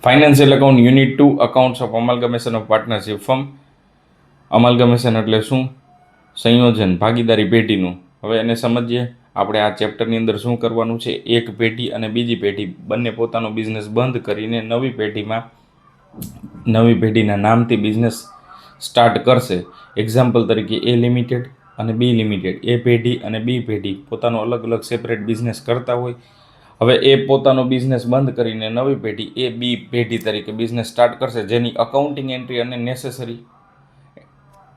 Financial account unit 2 accounts of amalgamation of partnership firm. Amalgamation એટલે શું? સંયોજન, ભાગીદારી પેઢીનું. હવે એને સમજીએ. આપણે આ ચેપ્ટરની અંદર શું કરવાનું છે, એક પેઢી અને બીજી પેઢી બંને પોતાનો બિઝનેસ બંધ કરીને નવી પેઢીના નામથી બિઝનેસ સ્ટાર્ટ કરશે. એક્ઝામ્પલ તરીકે એ લિમિટેડ અને બી લિમિટેડ, એ પેઢી અને બી પેઢી પોતાનો અલગ અલગ સેપરેટ બિઝનેસ કરતા હોય. હવે એ પોતાનો બિઝનેસ બંધ કરીને નવી પેઢી એ બી પેઢી તરીકે બિઝનેસ સ્ટાર્ટ કરશે, જેની અકાઉન્ટિંગ એન્ટ્રી અને નેસેસરી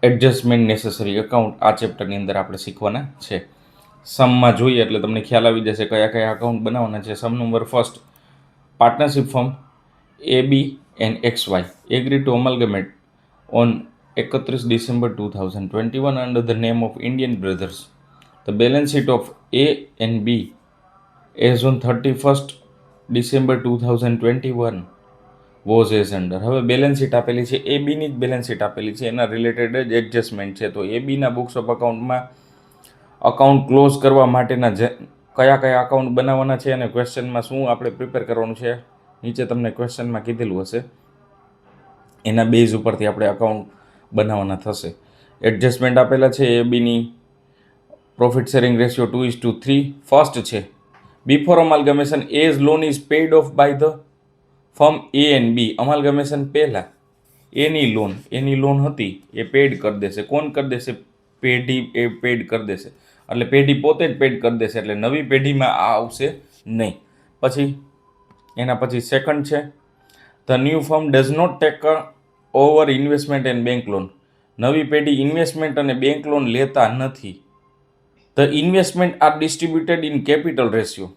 એડજસ્ટમેન્ટ નેસેસરી અકાઉન્ટ આ ચેપ્ટરની અંદર આપણે શીખવાના છે. સમમાં જોઈએ એટલે તમને ખ્યાલ આવી જશે કયા કયા અકાઉન્ટ બનાવવાના છે. Sum number first, partnership firm A B and XY agree to amalgamate on 31 December 2021 under the name of Indian Brothers. The balance sheet of A and B as on 31st December 2021 was as under. હવે balance sheet આપેલી છે, A બીની જ balance sheet આપેલી છે, એના related જ adjustment છે. તો એ બીના બુક્સ ઓફ અકાઉન્ટમાં અકાઉન્ટ ક્લોઝ કરવા માટેના કયા કયા અકાઉન્ટ બનાવવાના છે અને ક્વેશ્ચનમાં શું આપણે પ્રિપેર કરવાનું છે નીચે તમને ક્વેશ્ચનમાં કીધેલું હશે. એના બેઝ ઉપરથી આપણે અકાઉન્ટ બનાવવાના થશે. એડજસ્ટમેન્ટ આપેલા છે. એ બીની પ્રોફિટ શેરિંગ રેશિયો 2:3. ફર્સ્ટ છે, before amalgamation as loan is paid off by the firm A and B. Amalgamation પહેલાં એની લોન હતી એ પેડ કરી દેશે. કોણ કરી દેશે? પેઢી એ પેડ કરી દેશે. એટલે પેઢી પોતે જ પેડ કરી દેશે, એટલે નવી પેઢીમાં આ આવશે નહીં. એના પછી સેકન્ડ છે, the new firm does not take over investment and bank loan. નવી પેઢી ઇન્વેસ્ટમેન્ટ અને બેંક લોન લેતા નથી. The investment are distributed in capital ratio.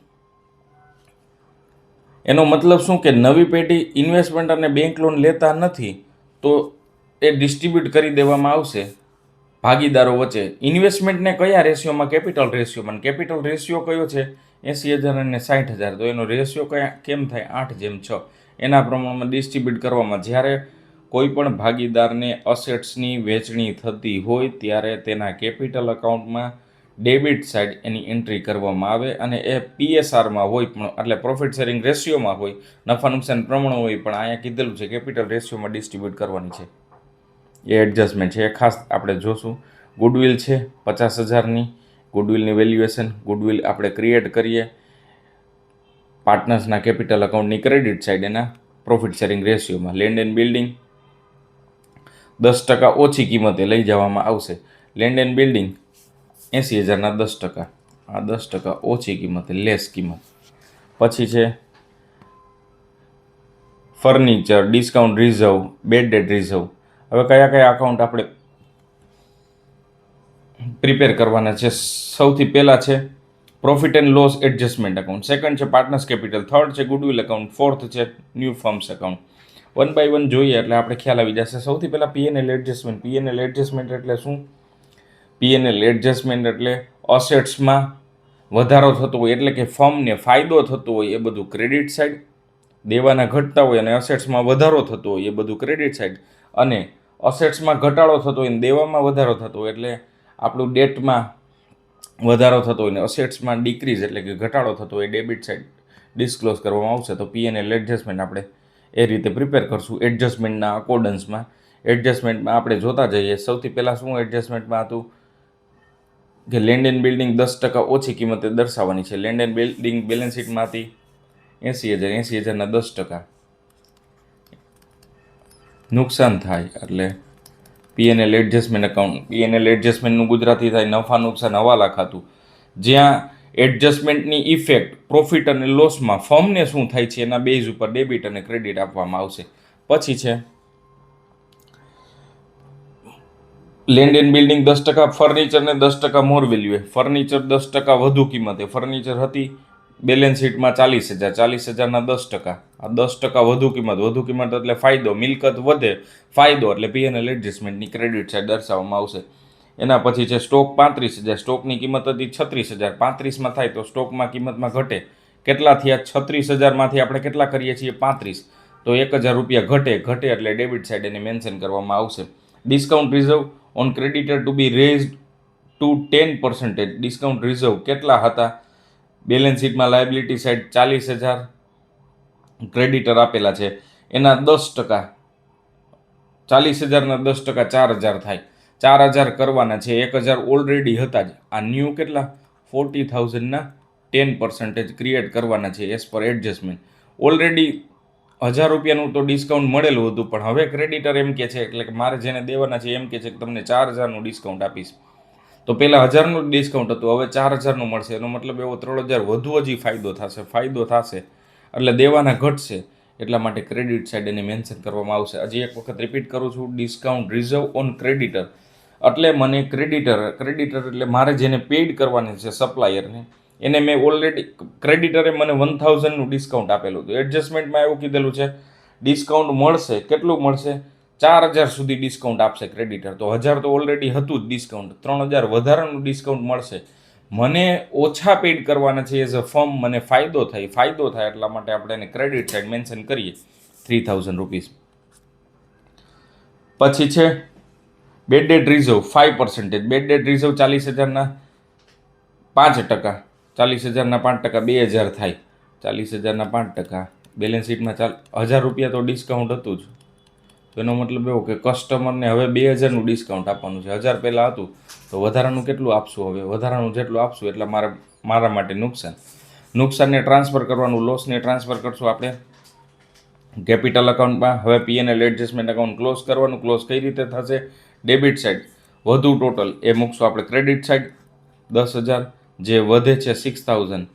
એનો મતલબ શું કે નવી પેઢી ઇન્વેસ્ટમેન્ટ અને બેંક લોન લેતા નથી, તો એ ડિસ્ટ્રીબ્યુટ કરી દેવામાં આવશે ભાગીદારો વચ્ચે. ઇન્વેસ્ટમેન્ટને કયા રેશિયોમાં? કેપિટલ રેશિયોમાં. કેપિટલ રેશિયો કયો છે? 80,000 અને 60,000. તો એનો રેશિયો કેમ થાય? 8:6. એના પ્રમાણમાં ડિસ્ટ્રીબ્યુટ કરવામાં. જ્યારે કોઈ પણ ભાગીદારને અસેટ્સની વેચણી થતી હોય ત્યારે તેના કેપિટલ અકાઉન્ટમાં ડેબિટ સાઇડ એની એન્ટ્રી કરવામાં આવે અને એ PSRમાં હોય પણ, એટલે પ્રોફિટ શેરિંગ રેશિયોમાં હોય, નફા નુકસાન પ્રમાણ હોય, પણ અહીંયા કીધેલું છે કેપિટલ રેશિયોમાં ડિસ્ટ્રીબ્યુટ કરવાની છે. એ એડજસ્ટમેન્ટ છે, એ ખાસ આપણે જોશું. ગુડવિલ છે 50,000ની. ગુડવિલની વેલ્યુએશન, ગુડવિલ આપણે ક્રિએટ કરીએ પાર્ટનર્સના કેપિટલ અકાઉન્ટની ક્રેડિટ સાઇડ એના પ્રોફિટ શેરિંગ રેશિયોમાં. લેન્ડ એન્ડ બિલ્ડિંગ 10% ઓછી કિંમતે લઈ જવામાં આવશે. લેન્ડ એન્ડ બિલ્ડિંગ 80,000ના 10%, આ 10% ઓછી કિંમતે, લેસ કિંમત. પછી છે furniture, discount reserve, bad debt reserve. હવે કયા કયા અકાઉન્ટ આપણે પ્રિપેર કરવાના છે? સૌથી પહેલાં છે profit and loss adjustment account. Second છે પાર્ટનર્સ કેપિટલ. થર્ડ છે ગુડવિલ અકાઉન્ટ. ફોર્થ છે ન્યૂ ફર્મ્સ અકાઉન્ટ. 1 by 1 જોઈએ એટલે આપણે ખ્યાલ આવી જશે. સૌથી પહેલાં P&L એડજસ્ટમેન્ટ. P&L એડજસ્ટમેન્ટ એટલે શું? P&L એડજસ્ટમેન્ટ એટલે અસેટ્સમાં વધારો થતો હોય, એટલે કે ફર્મને ફાયદો થતો હોય એ બધું ક્રેડિટ સાઇડ, દેવાના ઘટતા હોય અને અસેટ્સમાં વધારો થતો હોય એ બધું ક્રેડિટ સાઇડ, અને અસેટ્સમાં ઘટાડો થતો હોય ને દેવામાં વધારો થતો હોય એટલે આપણું ડેટમાં વધારો થતો હોય ને અસેટ્સમાં ડિક્રીઝ એટલે કે ઘટાડો થતો હોય ડેબિટ સાઇડ ડિસ્ક્લોઝ કરવામાં આવશે. તો P&L એડજસ્ટમેન્ટ આપણે એ રીતે પ્રિપેર કરશું એડજસ્ટમેન્ટના અકોર્ડન્સમાં. એડજસ્ટમેન્ટમાં આપણે જોતા જઈએ. સૌથી પહેલાં શું એડજસ્ટમેન્ટમાં હતું કે લેન્ડ એન્ડ બિલ્ડિંગ 10% ઓછી કિંમતે દર્શાવવાની છે. લેન્ડ એન્ડ બિલ્ડિંગ બેલેન્સ શીટમાં હતી 80,000ના 10% નુકસાન થાય એટલે P&L adjustment account. P&L એડજસ્ટમેન્ટનું Gujarati થાય નફા નુકસાન હવાલા ખાતું, જ્યાં એડજસ્ટમેન્ટની ઇફેક્ટ પ્રોફિટ અને લોસમાં ફર્મને શું થાય છે એના બેઝ ઉપર ડેબિટ અને ક્રેડિટ આપવામાં આવશે. પછી છે લેન્ડ એન્ડ બિલ્ડિંગ 10%, ફર્નિચરને 10% મોર વેલ્યુએ. ફર્નિચર 10% વધુ કિંમતે. ફર્નિચર હતી બેલેન્સ શીટમાં 40,000, 40,000ના 10%, આ 10% વધુ કિંમત એટલે ફાયદો, મિલકત વધે, ફાયદો એટલે P&L એડજસ્ટમેન્ટની ક્રેડિટ સાઇડ દર્શાવવામાં આવશે. એના પછી છે સ્ટોક 35,000. સ્ટોકની કિંમત હતી 36,000. 35માં થાય તો સ્ટોકમાં કિંમતમાં ઘટે. કેટલા થયા? 36,000માંથી આપણે કેટલા કરીએ છીએ? 35. તો 1,000 રૂપિયા ઘટે એટલે ડેબિટ સાઇડ એને મેન્શન કરવામાં આવશે. Discount reserve on creditor to be raised to 10%. Discount reserve કેટલા હતા? બેલેન્સ શીટમાં લાયબિલિટી સાઇડ 40,000 ક્રેડિટર આપેલા છે, એના 10%, 40,000ના 10% 4,000 થાય. 4,000 કરવાના છે, 1,000 ઓલરેડી હતા જ. આ ન્યૂ કેટલા 40,000ના 10% ક્રિએટ કરવાના છે એઝ પર એડજસ્ટમેન્ટ. ઓલરેડી 1,000 રૂપિયાનું તો ડિસ્કાઉન્ટ મળેલું હતું, પણ હવે ક્રેડિટર એમ કે છે, એટલે કે મારે જેને દેવાના છે એમ કે છે કે તમને 4,000નું ડિસ્કાઉન્ટ આપીશ. તો પહેલાં 1,000નું ડિસ્કાઉન્ટ હતું, હવે 4,000નું મળશે. એનો મતલબ એવો 3,000 વધુ હજી ફાયદો થશે એટલે દેવાના ઘટશે. એટલા માટે ક્રેડિટ સાઇડ એને મેન્શન કરવામાં આવશે. હજી એક વખત રિપીટ કરું છું, ડિસ્કાઉન્ટ રિઝર્વ ઓન ક્રેડિટર. એટલે મને ક્રેડિટર એટલે મારે જેને પેઇડ કરવાની છે સપ્લાયરને, એને મેં ઓલરેડી ક્રેડિટરે મને 1,000નું ડિસ્કાઉન્ટ આપેલું હતું. એડજસ્ટમેન્ટમાં એવું કીધેલું છે ડિસ્કાઉન્ટ મળશે. કેટલું મળશે? 4,000 સુધી ડિસ્કાઉન્ટ આપશે ક્રેડિટર. તો 1,000 તો ઓલરેડી હતું જ ડિસ્કાઉન્ટ, 3,000 વધારાનું ડિસ્કાઉન્ટ મળશે. મને ઓછા પેઇડ કરવાના છે એઝ અ ફર્મ, મને ફાયદો થાય એટલા માટે આપણે એને ક્રેડિટ સાઇડ મેન્શન કરીએ 3,000 રૂપીસ. પછી છે bad debt reserve 5%. Bad debt reserve 40,000ના 5%, 40,000ના 5%, 2,000 થાય. 40,000ના 5%, બેલેન્સ શીટમાં 1,000 રૂપિયા તો ડિસ્કાઉન્ટ હતું જ. તો એનો મતલબ એવો કે કસ્ટમરને હવે 2,000નું ડિસ્કાઉન્ટ આપવાનું છે. 1,000 પહેલાં હતું તો વધારાનું કેટલું આપશું? હવે વધારાનું જેટલું આપશું એટલે મારા માટે નુકસાનને ટ્રાન્સફર કરવાનું, લોસને ટ્રાન્સફર કરશું આપણે કેપિટલ અકાઉન્ટમાં. હવે P&L એડજસ્ટમેન્ટ અકાઉન્ટ ક્લોઝ કરવાનું. ક્લોઝ કઈ રીતે થશે? ડેબિટ સાઇડ વધુ ટોટલ એ મૂકશું આપણે ક્રેડિટ સાઇડ 10,000, જે વધે છે 6,000,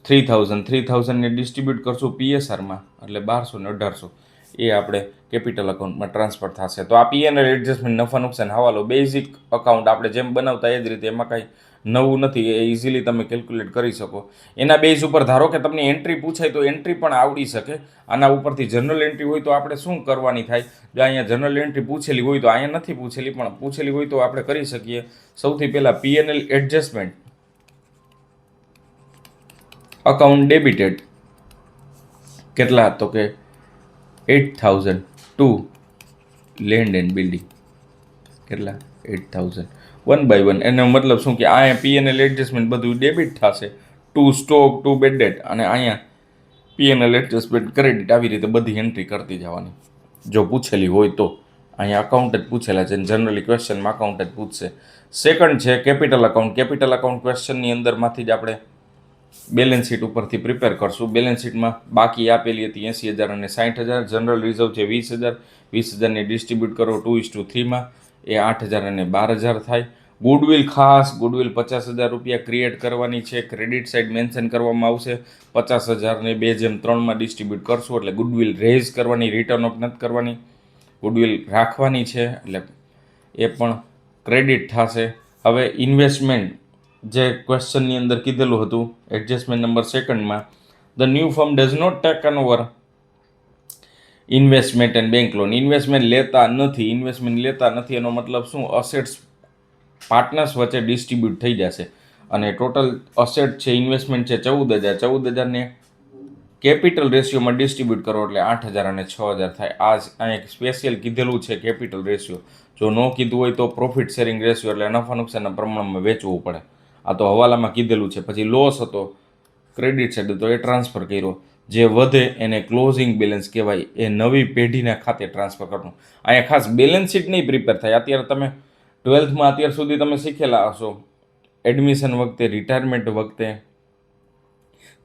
3,000ને ડિસ્ટ્રીબ્યુટ કરશું PSRમાં, એટલે 1,200 ને 1,800 એ આપણે કેપિટલ અકાઉન્ટમાં ટ્રાન્સફર થશે. તો આ P&L એડજસ્ટમેન્ટ નફા નુકસાન હવાલો બેઝિક અકાઉન્ટ આપણે જેમ બનાવતા એ જ રીતે, એમાં કાંઈ નવું નથી. એ ઇઝીલી તમે કેલ્ક્યુલેટ કરી શકો. એના બેઝ ઉપર ધારો કે તમને એન્ટ્રી પૂછાય તો એન્ટ્રી પણ આવડી શકે. આના ઉપરથી જનરલ એન્ટ્રી હોય તો આપણે શું કરવાની થાય? જો અહીંયા જનરલ એન્ટ્રી પૂછેલી હોય તો અહીંયા નથી પૂછેલી, પણ પૂછેલી હોય તો આપણે કરી શકીએ. સૌથી પહેલાં P&L એડજસ્ટમેન્ટ અકાઉન્ટ ડેબિટેડ કેટલા? તો કે 8,000 ટુ લેન્ડ એન્ડ બિલ્ડિંગ. કેટલા? 8,000 1 બાય 1. એનો મતલબ શું કે અહીંયા P&L એડજસ્ટમેન્ટ બધું ડેબિટ થશે, to stock, to bad debt, અને અહીંયા P&L એડજસ્ટમેન્ટ ક્રેડિટ. આવી રીતે બધી એન્ટ્રી કરતી જવાની જો પૂછેલી હોય તો. અહીંયા અકાઉન્ટ જ પૂછેલા છે, જનરલી ક્વેશ્ચનમાં અકાઉન્ટ જ પૂછશે. સેકન્ડ છે કેપિટલ અકાઉન્ટ. કેપિટલ અકાઉન્ટ ક્વેશ્ચનની અંદરમાંથી જ આપણે બેલેન્સ શીટ ઉપરથી પ્રિપેર કરશું. બેલેન્સ શીટમાં બાકી આપેલી હતી 80,000 અને 60,000. જનરલ રિઝર્વ છે 20,000. 20,000ને ડિસ્ટ્રીબ્યુટ કરો 2:3માં, એ 8,000 અને 12,000 થાય. ગુડવિલ ખાસ ગુડવિલ 50,000 રૂપિયા ક્રિએટ કરવાની છે. ક્રેડિટ સાઇડ મેન્શન કરવામાં આવશે. 50,000ને 2:3માં ડિસ્ટ્રીબ્યુટ કરશું એટલે ગુડવિલ રેઝ કરવાની, રિટર્ન ઓફ નથી કરવાની, ગુડવિલ રાખવાની છે, એટલે એ પણ ક્રેડિટ થશે. હવે ઇન્વેસ્ટમેન્ટ જે ક્વેશ્ચનની અંદર કીધેલું હતું એડજસ્ટમેન્ટ નંબર સેકન્ડમાં, the new firm does not taken over investment and bank loan. Investment લેતા નથી એનો મતલબ શું? અસેટ્સ પાર્ટનર્સ વચ્ચે ડિસ્ટ્રીબ્યુટ થઈ જશે અને ટોટલ અસેટ છે ઇન્વેસ્ટમેન્ટ છે 14,000. 14,000ને કેપિટલ રેશિયોમાં ડિસ્ટ્રીબ્યુટ કરો એટલે 8,000 અને 6,000 થાય. આ અહીંયા સ્પેશિયલ કીધેલું છે કેપિટલ રેશિયો. જો ન કીધું હોય તો પ્રોફિટ શેરિંગ રેશિયો, એટલે નફા નુકસાનના પ્રમાણમાં વેચવું પડે. આ તો હવાલામાં કીધેલું છે. પછી લોસ હતો ક્રેડિટ સાઇડ, તો એ ટ્રાન્સફર કર્યો. જે વધે એને ક્લોઝિંગ બેલેન્સ કહેવાય, એ નવી પેઢીના ખાતે ટ્રાન્સફર કરવું. અહીંયા ખાસ બેલેન્સ શીટ નહીં પ્રિપેર થાય. અત્યારે તમે 12થમાં અત્યાર સુધી તમે શીખેલા હશો, એડમિશન વખતે, રિટાયરમેન્ટ વખતે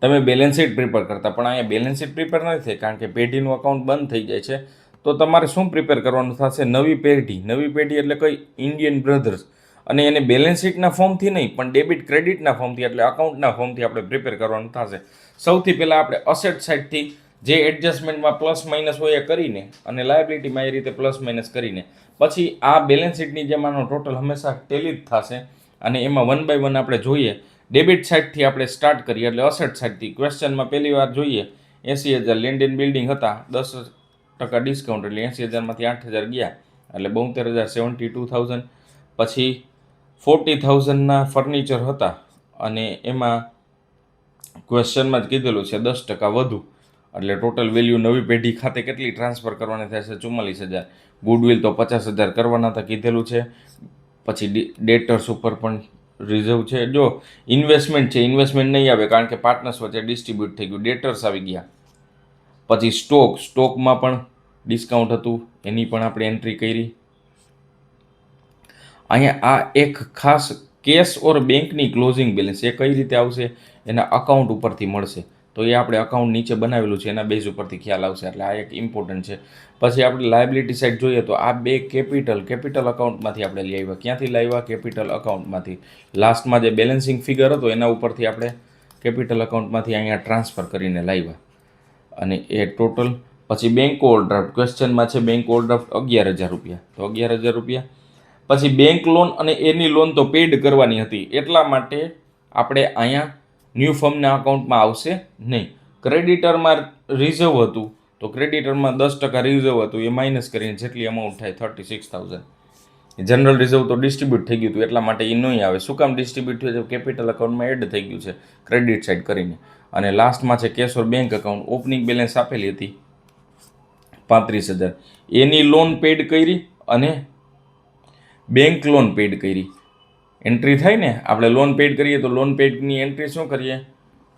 તમે બેલેન્સ શીટ પ્રિપેર કરતા, પણ અહીંયા બેલેન્સ શીટ પ્રિપેર નથી થઈ કારણ કે પેઢીનું અકાઉન્ટ બંધ થઈ જાય છે. તો તમારે શું પ્રિપેર કરવાનું થશે? નવી પેઢી એટલે કઈ? Indian brothers. અને એને બેલેન્સ શીટના ફોર્મથી નહીં, પણ ડેબિટ ક્રેડિટના ફોર્મથી, એટલે અકાઉન્ટના ફોર્મથી આપણે પ્રિપેર કરવાનું થશે. સૌથી પહેલાં આપણે અસેટ સાઇડથી જે એડજસ્ટમેન્ટમાં પ્લસ માઇનસ હોય એ કરીને, અને લાયબિલિટીમાં એ રીતે પ્લસ માઇનસ કરીને, પછી આ બેલેન્સ શીટની જેમ આનો ટોટલ હંમેશા ટેલી જ થશે. અને એમાં 1 બાય 1 આપણે જોઈએ. ડેબિટ સાઇડથી આપણે સ્ટાર્ટ કરીએ, એટલે અસેટ સાઇડથી. ક્વેશ્ચનમાં પહેલી વાર જોઈએ 80,000 લેન્ડ એન્ડ બિલ્ડિંગ હતા, 10% ડિસ્કાઉન્ટ, એટલે 80,000માંથી 8,000 ગયા, એટલે 72,000 72,000. પછી 40,000ના ફર્નિચર હતા, અને એમાં ક્વેશ્ચનમાં જ કીધેલું છે 10% વધુ, એટલે ટોટલ વેલ્યુ નવી પેઢી ખાતે કેટલી ટ્રાન્સફર કરવાની થશે? 44,000. ગુડવિલ તો 50,000 કરવાના હતા કીધેલું છે. પછી ડેટર્સ ઉપર પણ રિઝર્વ છે. જો ઇન્વેસ્ટમેન્ટ છે, ઇન્વેસ્ટમેન્ટ નહીં આવે કારણ કે પાર્ટનર્સ વચ્ચે ડિસ્ટ્રીબ્યુટ થઈ ગયું, ડેટર્સ આવી ગયા. પછી સ્ટોકમાં પણ ડિસ્કાઉન્ટ હતું, એની પણ આપણે એન્ટ્રી કરી. અહીંયા આ એક ખાસ કેશ ઓર બેંકની ક્લોઝિંગ બેલેન્સ એ કઈ રીતે આવશે, એના અકાઉન્ટ ઉપરથી મળશે. તો એ આપણે અકાઉન્ટ નીચે બનાવેલું છે એના બેઝ ઉપરથી ખ્યાલ આવશે, એટલે આ એક ઇમ્પોર્ટન્ટ છે. પછી આપણે લાયબિલિટી સાઈડ જોઈએ તો આ બે કેપિટલ અકાઉન્ટમાંથી આપણે લઈ આવ્યા. ક્યાંથી લાવ્યા? કેપિટલ અકાઉન્ટમાંથી. લાસ્ટમાં જે બેલેન્સિંગ ફિગર હતો એના ઉપરથી આપણે કેપિટલ અકાઉન્ટમાંથી અહીંયા ટ્રાન્સફર કરીને લાવ્યા, અને એ ટોટલ. પછી બેંક ઓવરડ્રાફ્ટ ક્વેશ્ચનમાં છે, બેંક ઓવરડ્રાફ્ટ 11,000 રૂપિયા, તો 11,000 રૂપિયા. પછી બેંક લોન અને એની લોન તો પેડ કરવાની હતી, એટલા માટે આપણે અહીંયા ન્યૂ ફર્મના અકાઉન્ટમાં આવશે નહીં. ક્રેડિટરમાં રિઝર્વ હતું, તો ક્રેડિટરમાં 10% રિઝર્વ હતું, એ માઇનસ કરીને જેટલી અમાઉન્ટ થાય 36,000. જનરલ રિઝર્વ તો ડિસ્ટ્રીબ્યુટ થઈ ગયું હતું, એટલા માટે એ નહીં આવે. શું કામ ડિસ્ટ્રીબ્યુટ થયું છે? કેપિટલ અકાઉન્ટમાં એડ થઈ ગયું છે ક્રેડિટ સાઇડ કરીને. અને લાસ્ટમાં છે કેશ ઓર બેંક અકાઉન્ટ. ઓપનિંગ બેલેન્સ આપેલી હતી 35,000, એની લોન પેડ કરી અને બેંક લોન પેડ કરી. એન્ટ્રી થાય ને, આપણે લોન પેડ કરીએ તો લોન પેડની એન્ટ્રી શું કરીએ?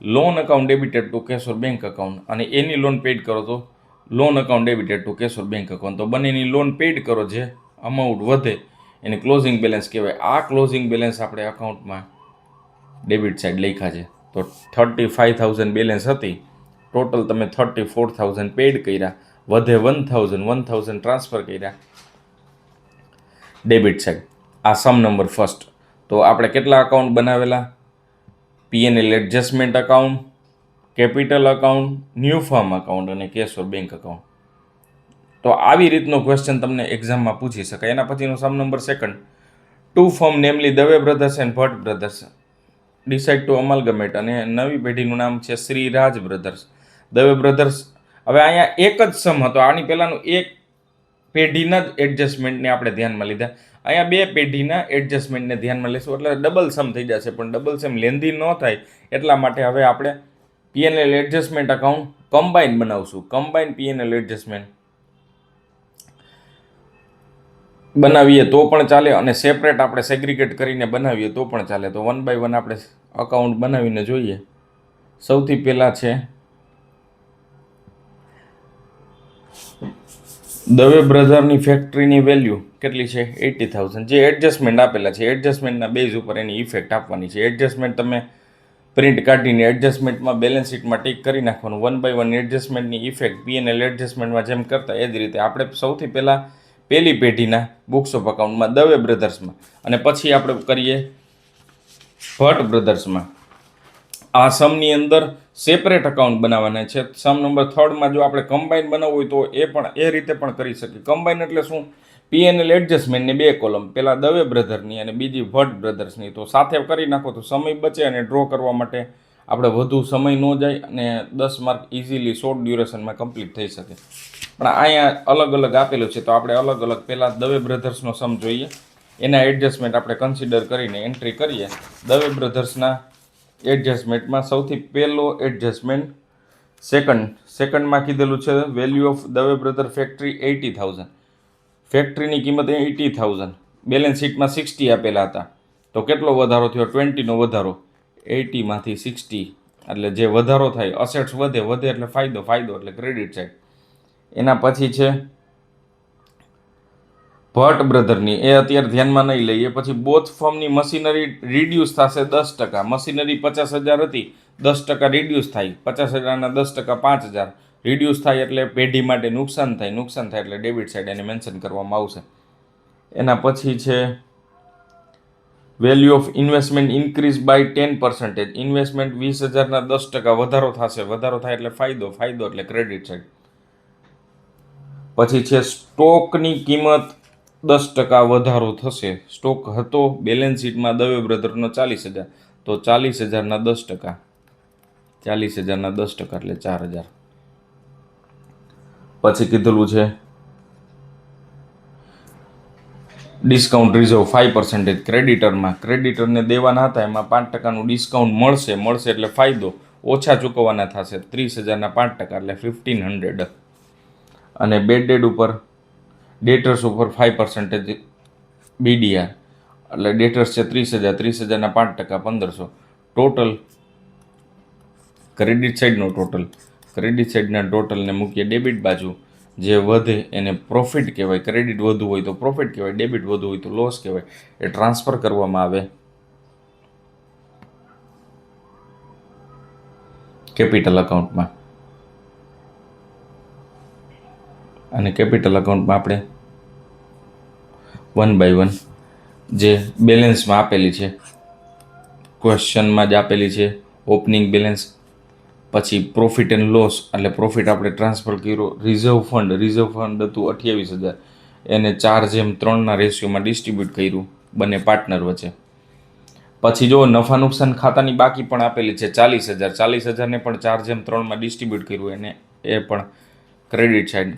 લોન અકાઉન્ટ ડેબિટેડ ટુ કેશ ઓર બેંક અકાઉન્ટ, અને એની લોન પેડ કરો તો લોન અકાઉન્ટ ડેબિટેડ ટુ કેશ ઓર બેંક અકાઉન્ટ. તો બંનેની લોન પેડ કરો, જે અમાઉન્ટ વધે એને ક્લોઝિંગ બેલેન્સ કહેવાય. આ ક્લોઝિંગ બેલેન્સ આપણે અકાઉન્ટમાં ડેબિટ સાઈડ લખ્યા છે. તો 35,000 બેલેન્સ હતી, ટોટલ તમે 34,000 પેડ કર્યા, વધે 1,000 ટ્રાન્સફર કર્યા ડેબિટ સાઈડ. આ સમ નંબર ફર્સ્ટ. તો આપણે કેટલા અકાઉન્ટ બનાવેલા? P&L adjustment account, capital account, new firm account અને કેશ ઓર બેંક અકાઉન્ટ. તો આવી રીતનો ક્વેશ્ચન તમને એક્ઝામમાં પૂછી શકાય. એના પછીનો sum number second. Two firm namely Dave brothers and Bhatt brothers decide to amalgamate, અને નવી પેઢીનું નામ છે શ્રી રાજ બ્રધર્સ. દવે બ્રધર્સ. હવે અહીંયા એક જ સમ હતો, આની પહેલાનું એક પેઢીના જ એડજસ્ટમેન્ટને આપણે ધ્યાનમાં લીધા. અહીંયા બે પેઢીના એડજસ્ટમેન્ટને ધ્યાનમાં લઈશું, એટલે ડબલ સમ થઈ જશે. પણ ડબલ સમ લેન્ધી ન થાય એટલા માટે હવે આપણે P&L એડજસ્ટમેન્ટ અકાઉન્ટ કમ્બાઇન બનાવશું. કમ્બાઇન P&L એડજસ્ટમેન્ટ બનાવીએ તો પણ ચાલે, અને સેપરેટ આપણે સેગ્રીગેટ કરીને બનાવીએ તો પણ ચાલે. તો 1 by 1 આપણે અકાઉન્ટ બનાવીને જોઈએ. સૌથી પહેલાં છે દવે બ્રધરની ફેક્ટરીની વેલ્યુ કેટલી છે? 80,000. જે એડજસ્ટમેન્ટ આપેલા છે, એડજસ્ટમેન્ટના બેઝ ઉપર એની ઇફેક્ટ આપવાની છે. એડજસ્ટમેન્ટ તમે પ્રિન્ટ કાઢીને એડજસ્ટમેન્ટમાં બેલેન્સ શીટમાં ટીક કરી નાખવાનું. 1 by 1 એડજસ્ટમેન્ટની ઇફેક્ટ P&L એડજસ્ટમેન્ટમાં જેમ કરતા એ જ રીતે આપણે સૌથી પહેલાં પહેલી પેઢીના બુક્સ ઓફ અકાઉન્ટમાં દવે બ્રધર્સમાં, અને પછી આપણે કરીએ ભટ્ટ બ્રધર્સમાં. આ સમની અંદર સેપરેટ અકાઉન્ટ બનાવવાના છે. સમ નંબર થર્ડમાં જો આપણે કમ્બાઇન બનાવવું હોય તો એ રીતે પણ કરી શકીએ. કમ્બાઇન એટલે શું? P&L એડજસ્ટમેન્ટની બે કોલમ, પહેલાં દવે બ્રધરની અને બીજી ભટ્ટ બ્રધર્સની. તો સાથે કરી નાખો તો સમય બચે, અને ડ્રો કરવા માટે આપણે વધુ સમય ન જાય, અને 10 માર્ક ઇઝીલી શોર્ટ ડ્યુરેશનમાં કમ્પ્લીટ થઈ શકે. પણ અહીંયા અલગ અલગ આપેલું છે, તો આપણે અલગ અલગ પહેલાં દવે બ્રધર્સનો સમ જોઈએ, એના એડજસ્ટમેન્ટ આપણે કન્સિડર કરીને એન્ટ્રી કરીએ. દવે બ્રધર્સના એડજસ્ટમેન્ટમાં સૌથી પહેલો એડજસ્ટમેન્ટ સેકન્ડમાં કીધેલું છે value of Dave brother factory 80,000. ફેક્ટરીની કિંમત 80,000, બેલેન્સ શીટમાં 60 આપેલા હતા. તો કેટલો વધારો થયો? 20નો વધારો. 80માંથી 60 એટલે જે વધારો થાય, અસેટ્સ વધે એટલે ફાયદો એટલે ક્રેડિટ સાઈડ. એના પછી છે ભટ્ટ બ્રધરની, એ અત્યારે ધ્યાનમાં નહીં લઈએ. પછી બોથ ફર્મની મશીનરી રિડ્યુસ થશે 10%. મશીનરી 50,000 હતી, 10% રિડ્યુસ થાય. 50,000ના 10% 5,000 રિડ્યુસ થાય એટલે પેઢી માટે નુકસાન થાય એટલે ડેબિટ સાઈડ એને મેન્શન કરવામાં આવશે. એના પછી છે value of investment increase by 10%. Investment 20,000ના 10% વધારો થાય એટલે ફાયદો એટલે ક્રેડિટ સાઈડ. પછી છે સ્ટોકની કિંમત 10% વધારો થશે. સ્ટોક હતો બેલેન્સ શીટમાં દવે બ્રધરનો 40,000, તો 40,000ના 10%, 40,000ના 10% એટલે 4,000. પછી કીધેલું છે ડિસ્કાઉન્ટ રિઝર્વ 5%. ક્રેડિટરને દેવાના હતા એમાં 5%નું ડિસ્કાઉન્ટ મળશે એટલે ફાયદો. ઓછા ચૂકવવાના થશે, 30,000ના 5% એટલે 1,500. અને બેડ ડેટર્સ ઉપર 5% BDR એટલે ડેટર્સ છે 30,000ના 5% 1,500. ટોટલ ક્રેડિટ સાઈડનો ટોટલ ક્રેડિટ સાઇડના ટોટલને મૂકીએ ડેબિટ બાજુ, જે વધે એને પ્રોફિટ કહેવાય. ક્રેડિટ વધુ હોય તો પ્રોફિટ કહેવાય, ડેબિટ વધુ હોય તો લોસ કહેવાય. એ ટ્રાન્સફર કરવામાં આવે કેપિટલ અકાઉન્ટમાં. અને કેપિટલ અકાઉન્ટમાં આપણે 1 by 1 જે બેલેન્સમાં આપેલી છે, ક્વેશ્ચનમાં જ આપેલી છે, ઓપનિંગ બેલેન્સ, પછી પ્રોફિટ એન્ડ લોસ એટલે પ્રોફિટ આપણે ટ્રાન્સફર કર્યો, રિઝર્વ ફંડ હતું 28,000, એને 4:3ના રેશિયોમાં ડિસ્ટ્રીબ્યુટ કર્યું બંને પાર્ટનર વચ્ચે. પછી જો નફા નુકસાન ખાતાની બાકી પણ આપેલી છે 40,000ને પણ 4:3માં ડિસ્ટ્રીબ્યુટ કર્યું, એને એ પણ ક્રેડિટ સાઇડ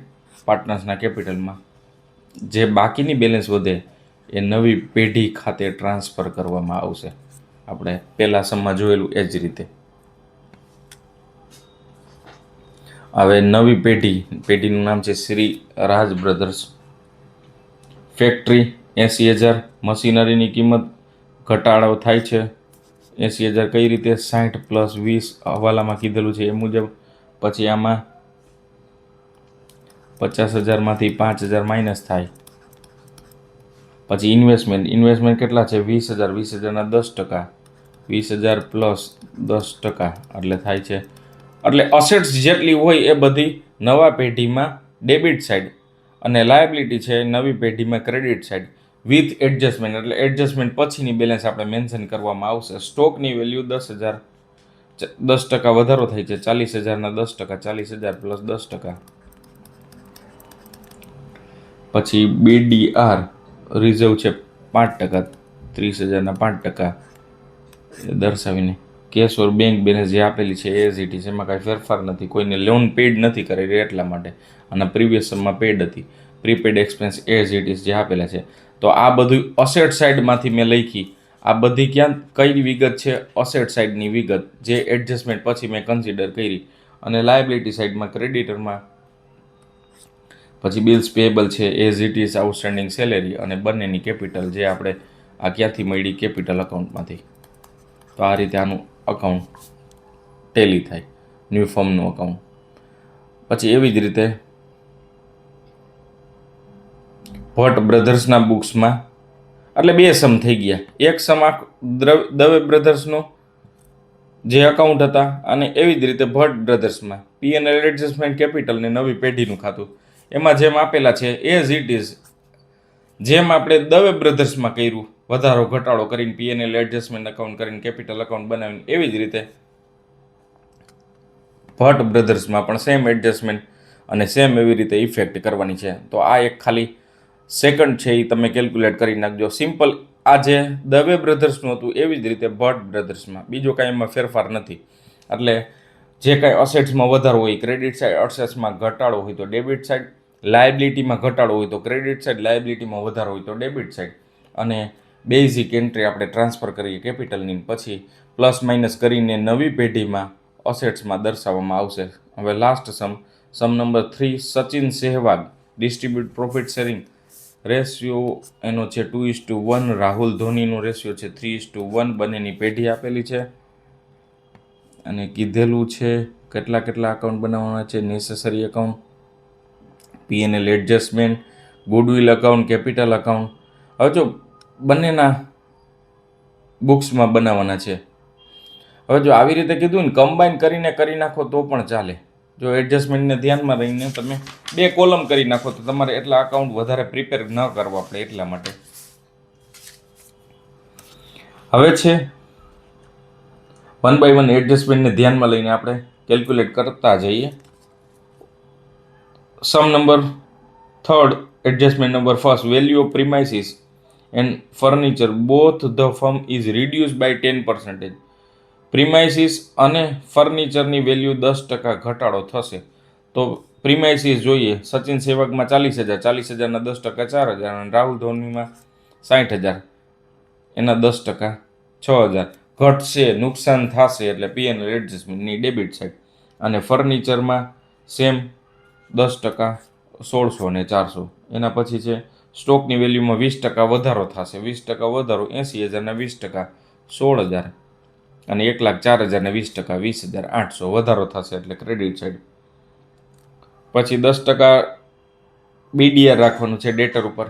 પાર્ટનર્સના કેપિટલમાં. જે બાકીની બેલેન્સ વધે એ નવી પેઢી ખાતે ટ્રાન્સફર કરવામાં આવશે, આપણે પહેલા સમમાં જોયેલું એ જ રીતે. હવે નવી પેઢીનું નામ છે શ્રી રાજ બ્રધર્સ. ફેક્ટરી 80,000, મશીનરીની કિંમત ઘટાડો થાય છે 80,000. કઈ રીતે? 60 + 20 હવાલામાં કીધેલું છે એ મુજબ. પછી આમાં 50,000માંથી 5,000 માઇનસ થાય. પછી ઇન્વેસ્ટમેન્ટ કેટલા છે? 20,000. 20,000ના 10%, 20,000 + 10% એટલે થાય છે. એટલે અસેટ્સ જેટલી હોય એ બધી નવા પેઢીમાં ડેબિટ સાઇડ અને લાયબિલિટી છે નવી પેઢીમાં ક્રેડિટ સાઇડ વિથ એડજસ્ટમેન્ટ. એટલે એડજસ્ટમેન્ટ પછીની બેલેન્સ આપણે મેન્શન કરવામાં આવશે. સ્ટોકની વેલ્યુ 10,000, 10% વધારો થાય છે. 40,000ના 10%, 40,000 + 10%. પછી BDR રિઝર્વ છે 5%, 30,000ના 5% દર્શાવીને. કેશ ઓર બેંક બેલેન્સ જે આપેલી છે એઝ ઇટ ઇઝ, એમાં કાંઈ ફેરફાર નથી, કોઈને લોન પેડ નથી કરેલી એટલા માટે. અને પ્રીવિયસ સમમાં પેડ હતી. Prepaid expense as it is જે આપેલા છે. તો આ બધું અસેટ સાઇડમાંથી મેં લખી. આ બધી કઈ વિગત છે? અસેટ સાઇડની વિગત, જે એડજસ્ટમેન્ટ પછી મેં કન્સિડર કરી. અને લાયબિલિટી સાઇડમાં ક્રેડિટરમાં પછી બિલ્સ પેએબલ છે as it is, outstanding salary અને બંનેની કેપિટલ જે આપણે આ ક્યાંથી મળી? કેપિટલ અકાઉન્ટમાંથી. તો આ રીતે આનું અકાઉન્ટ ટેલી થાય, ન્યૂ ફર્મનું અકાઉન્ટ. પછી એવી જ રીતે ભટ્ટ બ્રધર્સના બુક્સમાં એટલે 2 સમ થઈ ગયા. એક સમ દવે બ્રધર્સનો જે અકાઉન્ટ હતા, અને એવી જ રીતે ભટ્ટ બ્રધર્સમાં P&L એડજસ્ટમેન્ટ કેપિટલ ને નવી પેઢીનું ખાતું, એમાં જેમ આપેલા છે એઝ ઇટ ઇઝ, જેમ આપણે દવે બ્રધર્સમાં કર્યું વધારો ઘટાડો કરીને P&L એડજસ્ટમેન્ટ અકાઉન્ટ કરીને કેપિટલ અકાઉન્ટ બનાવીને, એવી જ રીતે ભટ્ટ બ્રધર્સમાં પણ સેમ એડજસ્ટમેન્ટ અને સેમ એવી રીતે ઇફેક્ટ કરવાની છે. તો આ એક ખાલી સેકન્ડ છે, એ તમે કેલ્ક્યુલેટ કરી નાખજો. સિમ્પલ આ જે દવે બ્રધર્સનું હતું એવી જ રીતે ભટ્ટ બ્રધર્સમાં, બીજો કાંઈ એમાં ફેરફાર નથી. એટલે જે કાંઈ અસેટ્સમાં વધારો હોય ક્રેડિટ સાઇડ, અસેટ્સમાં ઘટાડો હોય તો ડેબિટ સાઇડ, લાયબિલિટીમાં ઘટાડો હોય તો ક્રેડિટ સાઇડ, લાયબિલિટીમાં વધારો હોય તો ડેબિટ સાઇડ. અને બેઝિક એન્ટ્રી આપણે ટ્રાન્સફર કરીએ કેપિટલની, પછી પ્લસ માઇનસ કરીને નવી પેઢીમાં અસેટ્સમાં દર્શાવવામાં આવશે. હવે last sum number 3, Sachin Sehwag distribute profit sharing. Ratio એનો છે 2:1. રાહુલ ધોનીનો રેશિયો છે 3:1. બંનેની પેઢી આપેલી છે અને કીધેલું છે કેટલા અકાઉન્ટ બનાવવાના છે. Necessary account, P&L adjustment, goodwill account, capital account. હવે જો બંનેના બુક્સમાં બનાવવાના છે. હવે જો આવી રીતે કીધું ને કમ્બાઈન કરીને કરી નાખો તો પણ ચાલે. જો એડજસ્ટમેન્ટને ધ્યાનમાં રહીને તમે 2 કોલમ કરી નાખો તો તમારે એટલા અકાઉન્ટ વધારે પ્રિપેર ન કરવા પડે એટલા માટે. હવે છે 1 by 1 એડજસ્ટમેન્ટને ધ્યાનમાં લઈને આપણે કેલ્ક્યુલેટ કરતા જઈએ. Sum number 3, adjustment number 1, value of premises and furniture both the firm is reduce by 10%. Premises અને ફર્નિચરની વેલ્યુ 10% ઘટાડો થશે. તો પ્રીમાઇસીસ જોઈએ, સચિન સહેવાગમાં 40,000, 40,000ના 10% 4,000, અને રાહુલ ધોનીમાં 60,000, એના 10% 6,000 ઘટશે, નુકસાન થશે. એટલે P&L એડજસ્ટમેન્ટની ડેબિટ સાઇડ. અને ફર્નિચરમાં સેમ 10% 1,600 ને 400. એના પછી છે સ્ટોકની વેલ્યુમાં 20% વધારો થશે. 20% વધારો 80,000 ના 20% 16,000. અને 1,04,000 ને 20%, 20,800 વધારો થશે એટલે ક્રેડિટ સાઇડ. પછી 10% BDR રાખવાનું છે ડેટર ઉપર.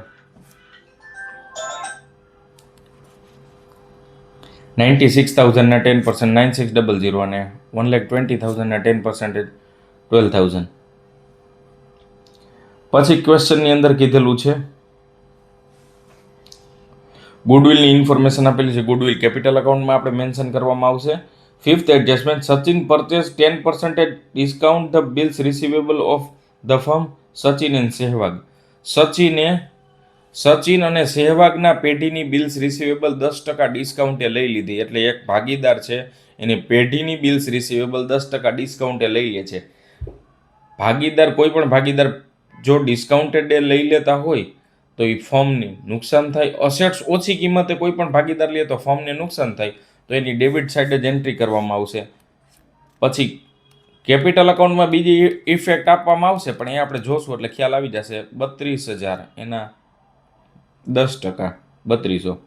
96,000 ના 10%, 9600 અને 1,20,000 ના 10% 12,000. પછી ક્વેશ્ચનની અંદર કીધેલું છે ગુડવિલની ઇન્ફોર્મેશન આપેલી છે. ગુડવિલ કેપિટલ અકાઉન્ટમાં આપણે મેન્શન કરવામાં આવશે. Fifth adjustment, Sachin purchase 10% discount the bills receivable of the firm Sachin and Sehwag. Sachin અને સહેવાગના પેઢીની બિલ્સ રિસીવેબલ 10% ડિસ્કાઉન્ટે લઈ લીધી. એટલે એક ભાગીદાર છે એની પેઢીની બિલ્સ રિસીવેબલ 10% ડિસ્કાઉન્ટે લઈ લે છે. ભાગીદાર, કોઈ પણ ભાગીદાર જો ડિસ્કાઉન્ટેડ લઈ લેતા હોય તો એ ફર્મને નુકસાન થાય. અસેટ્સ ઓછી કિંમતે કોઈ પણ ભાગીદાર લે તો ફર્મને નુકસાન થાય, તો એની ડેબિટ સાઇડ જ એન્ટ્રી કરવામાં આવશે. પછી કેપિટલ અકાઉન્ટમાં બીજી ઇફેક્ટ આપવામાં આવશે, પણ એ આપણે જોશું એટલે ખ્યાલ આવી જશે. 32,000 એના 10%, 3200.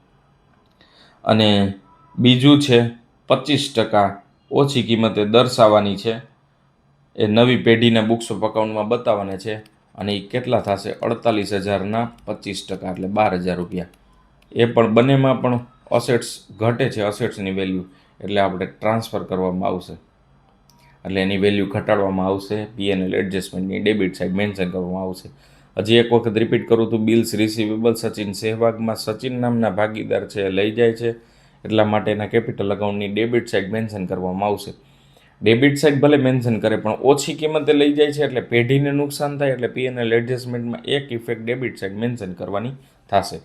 અને બીજું છે 25% ઓછી કિંમતે દર્શાવવાની છે, એ નવી પેઢીના બુક્સ ઓફ અકાઉન્ટમાં બતાવવાના છે. અને એ કેટલા થશે? 48,000ના 25%, એટલે 12,000 રૂપિયા. એ પણ બંનેમાં પણ અસેટ્સ ઘટે છે, અસેટ્સની વેલ્યુ, એટલે આપણે ટ્રાન્સફર કરવામાં આવશે, એટલે એની વેલ્યુ ઘટાડવામાં આવશે. P&L એડજસ્ટમેન્ટની ડેબિટ સાઇડ મેન્શન કરવામાં આવશે. હજી એક વખત રિપીટ કરું તો બિલ્સ રિસીવેબલ સચિન સહેવાગમાં સચિન નામના ભાગીદાર છે લઈ જાય છે, એટલા માટે એના કેપિટલ અકાઉન્ટની ડેબિટ સાઇડ મેન્શન કરવામાં આવશે. ડેબિટ સાઇડ ભલે મેન્શન કરે પણ ઓછી કિંમતે લઈ જાય છે એટલે પેઢીને નુકસાન થાય, એટલે P&L એડજસ્ટમેન્ટમાં એક ઇફેક્ટ ડેબિટ સાઇડ મેન્શન કરવાની થશે.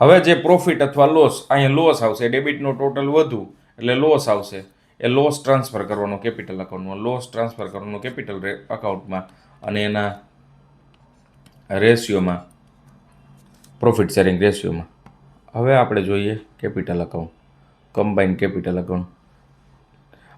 હવે જે પ્રોફિટ અથવા લોસ, અહીંયા લોસ આવશે, ડેબિટનો ટોટલ વધુ એટલે લોસ આવશે. એ લોસ ટ્રાન્સફર કરવાનો કેપિટલ અકાઉન્ટમાં, લોસ ટ્રાન્સફર કરવાનો કેપિટલ અકાઉન્ટમાં, અને એના રેશિયોમાં, પ્રોફિટ શેરિંગ રેશિયોમાં. હવે આપણે જોઈએ capital account, combined capital account.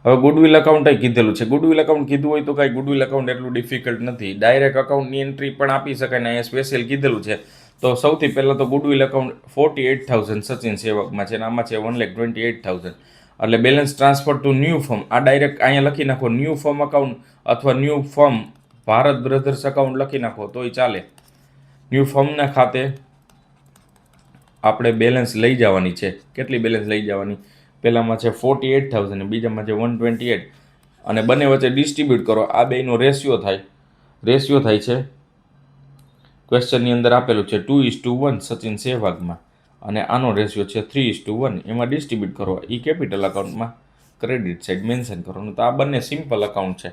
હવે ગુડવિલ અકાઉન્ટ કીધેલું છે. ગુડવિલ અકાઉન્ટ કીધું હોય તો કાંઈ ગુડવિલ અકાઉન્ટ એટલું ડિફિકલ્ટ નથી. ડાયરેક્ટ અકાઉન્ટની એન્ટ્રી પણ આપી શકાય ને, અહીંયા સ્પેશિયલ કીધેલું છે. તો સૌથી પહેલાં તો ગુડવિલ અકાઉન્ટ 48,000 સચિન સેવકમાં છે અને આમાં છે 1,28,000. એટલે balance transfer to new firm, આ ડાયરેક્ટ અહીંયા લખી નાખો ન્યૂ ફર્મ અકાઉન્ટ અથવા new firm Bharat brothers account લખી નાખો તોય ચાલે. ન્યૂ ફર્મના ખાતે આપણે બેલેન્સ લઈ જવાની છે. કેટલી બેલેન્સ લઈ જવાની? પહેલામાં છે 48,000 અને બીજામાં છે 128, અને બંને વચ્ચે ડિસ્ટ્રીબ્યુટ કરો. આ બેનો રેશિયો થાય છે, ક્વેશ્ચનની અંદર આપેલું છે 2:1 સચિન સહેવાગમાં, અને આનો રેશિયો છે 3:1. એમાં ડિસ્ટ્રીબ્યુટ કરો, એ કેપિટલ અકાઉન્ટમાં ક્રેડિટ સાઇડ મેન્શન કરવાનું. તો આ બંને સિમ્પલ અકાઉન્ટ છે.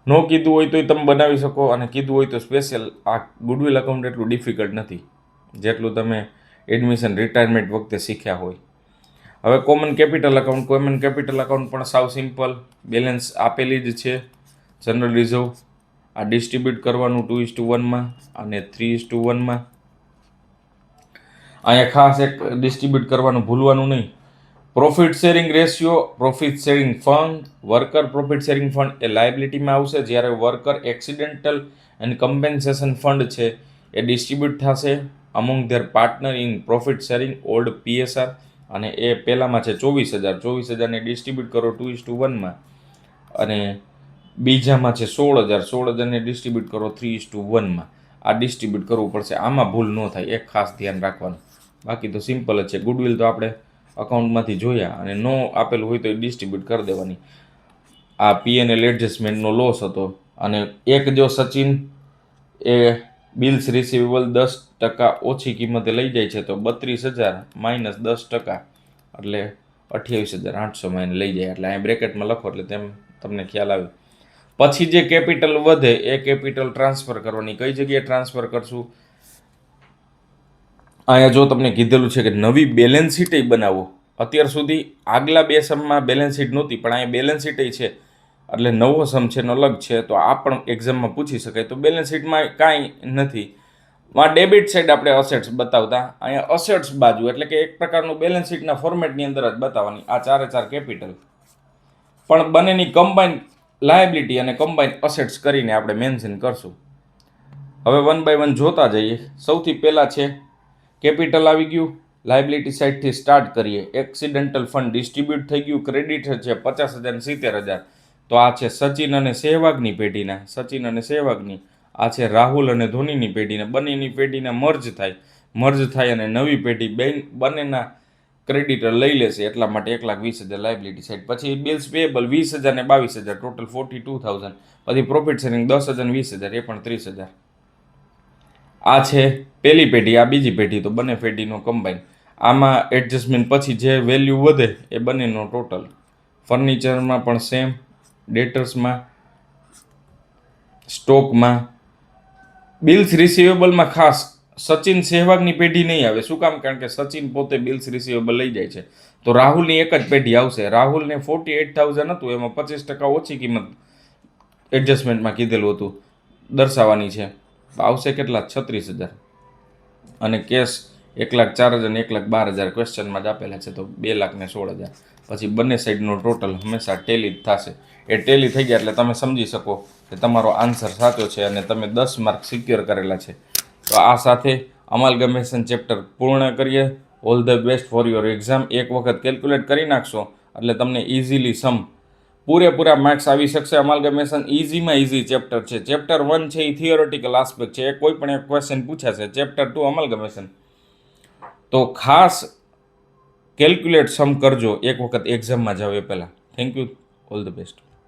નો કીધું હોય તોય તમે બનાવી શકો, અને કીધું હોય તો સ્પેશિયલ. આ ગુડવિલ અકાઉન્ટ એટલું ડિફિકલ્ટ નથી જેટલું તમે એડમિશન રિટાયરમેન્ટ વખતે શીખ્યા હોય. હવે કોમન કેપિટલ અકાઉન્ટ પણ સાવ સિમ્પલ, બેલેન્સ આપેલી જ છે. જનરલ રિઝર્વ આ ડિસ્ટ્રીબ્યુટ કરવાનું 2:1માં અને 3:1માં. અહીંયા ખાસ એક ડિસ્ટ્રીબ્યુટ કરવાનું ભૂલવાનું નહીં. Profit sharing ratio, profit sharing fund, worker profit sharing fund એ લાયબિલિટીમાં આવશે, જ્યારે worker accidental and compensation fund છે એ ડિસ્ટ્રીબ્યુટ થશે among their partner in profit sharing old PSR, અને એ પહેલામાં છે 24,000ને ડિસ્ટ્રીબ્યુટ કરો 2:1માં, અને બીજામાં છે 16,000ને ડિસ્ટ્રીબ્યુટ કરો 3:1માં. આ ડિસ્ટ્રીબ્યુટ કરવું પડશે, આમાં ભૂલ ન થાય, એક ખાસ ધ્યાન રાખવાનું. બાકી તો સિમ્પલ જ છે. ગુડવિલ તો આપણે અકાઉન્ટમાંથી જોયા, અને નો આપેલું હોય તો એ ડિસ્ટ્રીબ્યુટ કરી દેવાની. આ P&L એડજસ્ટમેન્ટનો લોસ હતો. અને એક જો સચિન એ બિલ્સ રિસીવેબલ 10% ઓછી કિંમતે લઈ જાય છે તો 32,000 માઇનસ 10% એટલે 28,800 એને લઈ જાય. એટલે અહીંયા બ્રેકેટમાં લખો એટલે તમને ખ્યાલ આવે. પછી જે કેપિટલ વધે એ કેપિટલ ટ્રાન્સફર કરવાની. કઈ જગ્યાએ ટ્રાન્સફર કરશું? અહીંયા જો તમને કીધેલું છે કે નવી બેલેન્સ શીટ બનાવો. અત્યાર સુધી આગલા બે સમમાં બેલેન્સ શીટ નહોતી, પણ અહીંયા બેલેન્સ શીટ છે, એટલે નવો સમ છે એનો અલગ છે, તો આ પણ એક્ઝામમાં પૂછી શકાય. તો બેલેન્સ શીટમાં કાંઈ નથી, માં ડેબિટ સાઇડ આપણે અસેટ્સ બતાવતા, અહીંયા અસેટ્સ બાજુ, એટલે કે એક પ્રકારનું બેલેન્સ શીટના ફોર્મેટની અંદર જ બતાવવાની. આ 4 કેપિટલ, પણ બંનેની કમ્બાઇન લાયબિલિટી અને કમ્બાઇન અસેટ્સ કરીને આપણે મેન્શન કરશું. હવે 1 by 1 જોતા જઈએ. સૌથી પહેલાં છે કેપિટલ આવી ગયું, લાયબિલિટી સાઇડથી સ્ટાર્ટ કરીએ. એક્સિડેન્ટલ ફંડ ડિસ્ટ્રીબ્યુટ થઈ ગયું, ક્રેડિટર છે 50,000 ને 70,000. તો આ છે સચિન અને સહેવાગની પેઢીના, સચિન અને સહેવાગની. આ છે રાહુલ અને ધોનીની પેઢીના. બંનેની પેઢીના મર્જ થાય અને નવી પેઢી બંનેના ક્રેડિટર લઈ લેશે, એટલા માટે 1,20,000 લાયબિલિટી સાઇડ. પછી બિલ્સ પેએબલ 20,000 ને 22,000, ટોટલ 42,000. પછી પ્રોફિટ શેરિંગ 10,000 ને 20,000, એ પણ 30,000. આ છે પહેલી પેઢી, આ બીજી પેઢી, તો બંને પેઢીનો કમ્બાઈન. આમાં એડજસ્ટમેન્ટ પછી જે વેલ્યુ વધે એ બંનેનો ટોટલ. ફર્નિચરમાં પણ સેમ, ડેટર્સમાં, સ્ટોકમાં. બિલ્સ રિસીવેબલમાં ખાસ સચિન સહેવાગની પેઢી નહીં આવે. શું કામ? કારણ કે સચિન પોતે બિલ્સ રિસીવેબલ લઈ જાય છે. તો રાહુલની એક જ પેઢી આવશે. રાહુલને 48,000 હતું, એમાં 25% ઓછી કિંમત એડજસ્ટમેન્ટમાં કીધેલું હતું, દર્શાવવાની છે. તો આવશે કેટલા? 36,000. અને કેશ 1,04,000 અને 1,12,000 ક્વેશ્ચનમાં જ આપેલા છે, તો 2,16,000. પછી બંને સાઈડનો ટોટલ હંમેશા ટેલી જ થશે. એ ટેલી થઈ ગયા એટલે તમે સમજી શકો કે તમારો આન્સર સાચો છે અને તમે 10 માર્ક સિક્યોર કરેલા છે. તો આ સાથે અમાલગમેશન ચેપ્ટર પૂર્ણ કરીએ. All the best for your exam. એક વખત કેલ્ક્યુલેટ કરી નાખશો એટલે તમને ઇઝીલી પૂરેપૂરા માર્ક્સ આવી શકશે. અમાલગમેશન ઇઝીમાં ઇઝી ચેપ્ટર છે. ચેપ્ટર 1 છે એ થિયોરેટિકલ આસ્પેક્ટ છે, એ કોઈ પણ એક ક્વેશ્ચન પૂછાશે. ચેપ્ટર 2 અમાલગમેશન. તો ખાસ કેલ્ક્યુલેટ કરજો એક વખત એક્ઝામમાં જાઓ એ પહેલાં. Thank you. All the best.